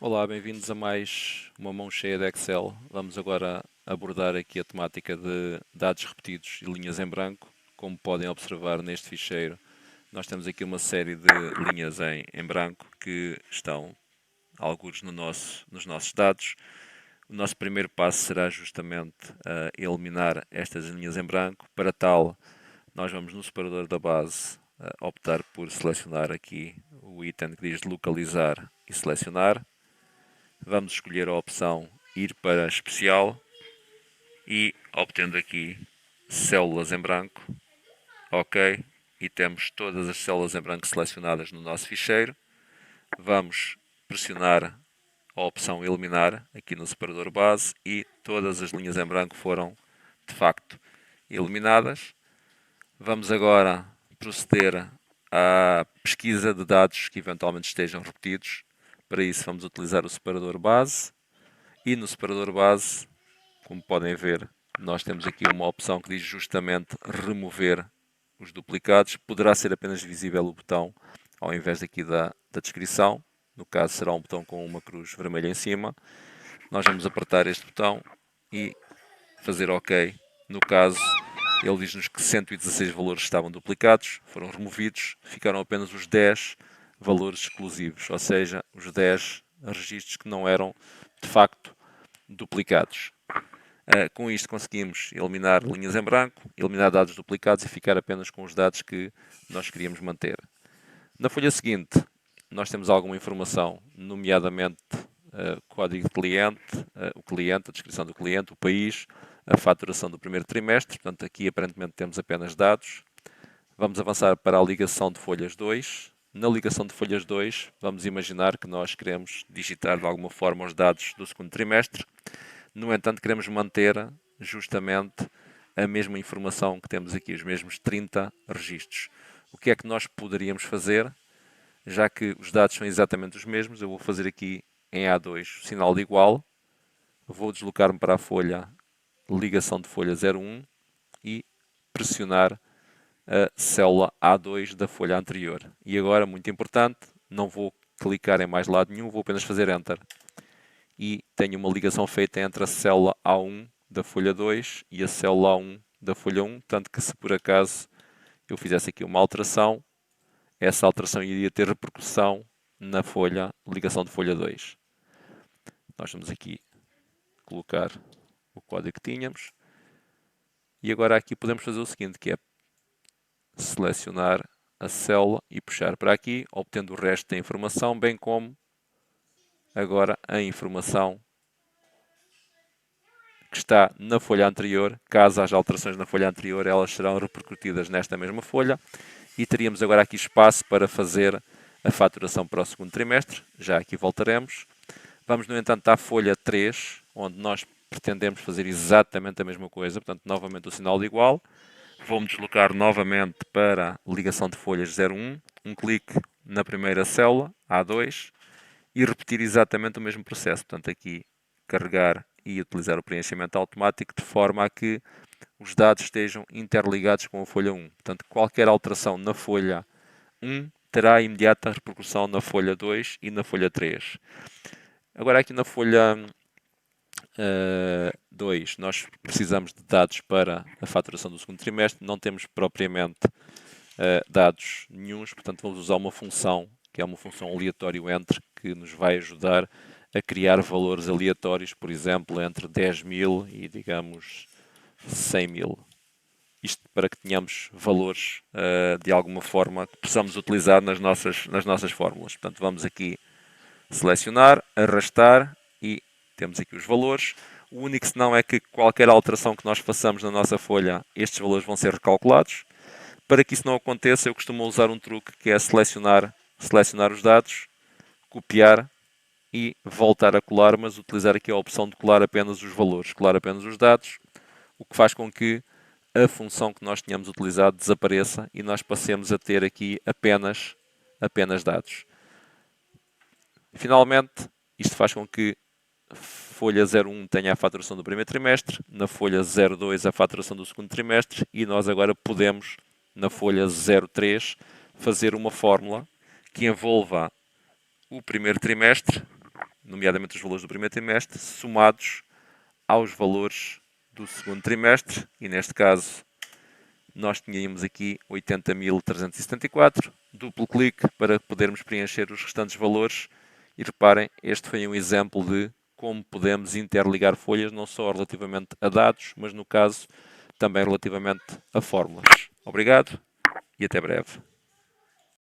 Olá, bem-vindos a mais uma mão cheia de Excel. Vamos agora abordar aqui a temática de dados repetidos e linhas em branco. Como podem observar neste ficheiro, nós temos aqui uma série de linhas em branco que estão algures nos nossos dados. O nosso primeiro passo será justamente eliminar estas linhas em branco. Para tal, nós vamos no separador da base optar por selecionar aqui o item que diz localizar e selecionar. Vamos escolher a opção ir para especial e obtendo aqui células em branco, ok, e temos todas as células em branco selecionadas no nosso ficheiro. Vamos pressionar a opção eliminar aqui no separador base e todas as linhas em branco foram de facto eliminadas. Vamos agora proceder à pesquisa de dados que eventualmente estejam repetidos. Para isso vamos utilizar o separador base e no separador base, como podem ver, nós temos aqui uma opção que diz justamente remover os duplicados. Poderá ser apenas visível o botão ao invés daqui da descrição. No caso será um botão com uma cruz vermelha em cima. Nós vamos apertar este botão e fazer OK. No caso, ele diz-nos que 116 valores estavam duplicados, foram removidos, ficaram apenas os 10 valores exclusivos, ou seja, os 10 registros que não eram de facto duplicados. Com isto conseguimos eliminar linhas em branco, eliminar dados duplicados e ficar apenas com os dados que nós queríamos manter. Na folha seguinte, nós temos alguma informação, nomeadamente código de cliente, o cliente, a descrição do cliente, o país, a faturação do primeiro trimestre. Portanto, aqui aparentemente temos apenas dados. Vamos avançar para a ligação de folhas 2. Na ligação de folhas 2, vamos imaginar que nós queremos digitar de alguma forma os dados do segundo trimestre. No entanto, queremos manter justamente a mesma informação que temos aqui, os mesmos 30 registros. O que é que nós poderíamos fazer? Já que os dados são exatamente os mesmos, eu vou fazer aqui em A2 o sinal de igual, vou deslocar-me para a folha ligação de folha 01 e pressionar a célula A2 da folha anterior. E agora, muito importante, não vou clicar em mais lado nenhum, vou apenas fazer Enter. E tenho uma ligação feita entre a célula A1 da folha 2 e a célula A1 da folha 1, tanto que se por acaso eu fizesse aqui uma alteração, essa alteração iria ter repercussão na folha, ligação de folha 2. Nós vamos aqui colocar o código que tínhamos. E agora aqui podemos fazer o seguinte, que é selecionar a célula e puxar para aqui, obtendo o resto da informação, bem como agora a informação que está na folha anterior. Caso haja alterações na folha anterior, elas serão repercutidas nesta mesma folha. E teríamos agora aqui espaço para fazer a faturação para o segundo trimestre. Já aqui voltaremos. Vamos, no entanto, à folha 3, onde nós pretendemos fazer exatamente a mesma coisa. Portanto, novamente o sinal de igual. Vou-me deslocar novamente para a ligação de folhas 01. Um clique na primeira célula, A2, e repetir exatamente o mesmo processo. Portanto, aqui carregar e utilizar o preenchimento automático de forma a que os dados estejam interligados com a folha 1. Portanto, qualquer alteração na folha 1 terá imediata repercussão na folha 2 e na folha 3. Agora aqui na folha 2, nós precisamos de dados para a faturação do segundo trimestre. Não temos propriamente dados nenhuns, portanto vamos usar uma função, que é uma função aleatório entre, que nos vai ajudar a criar valores aleatórios, por exemplo, entre 10.000 e, digamos, 100.000. Isto para que tenhamos valores de alguma forma que possamos utilizar nas nossas fórmulas. Portanto, vamos aqui selecionar, arrastar e temos aqui os valores. O único senão é que qualquer alteração que nós façamos na nossa folha, estes valores vão ser recalculados. Para que isso não aconteça, eu costumo usar um truque que é selecionar os dados, copiar e voltar a colar, mas utilizar aqui a opção de colar apenas os valores, colar apenas os dados, o que faz com que a função que nós tínhamos utilizado desapareça e nós passemos a ter aqui apenas dados. Finalmente, isto faz com que folha 01 tenha a faturação do primeiro trimestre, na folha 02 a faturação do segundo trimestre e nós agora podemos na folha 03, fazer uma fórmula que envolva o primeiro trimestre, nomeadamente os valores do primeiro trimestre, somados aos valores do segundo trimestre, e neste caso nós tínhamos aqui 80.374, duplo clique para podermos preencher os restantes valores, e reparem, este foi um exemplo de como podemos interligar folhas, não só relativamente a dados, mas no caso também relativamente a fórmulas. Obrigado e até breve.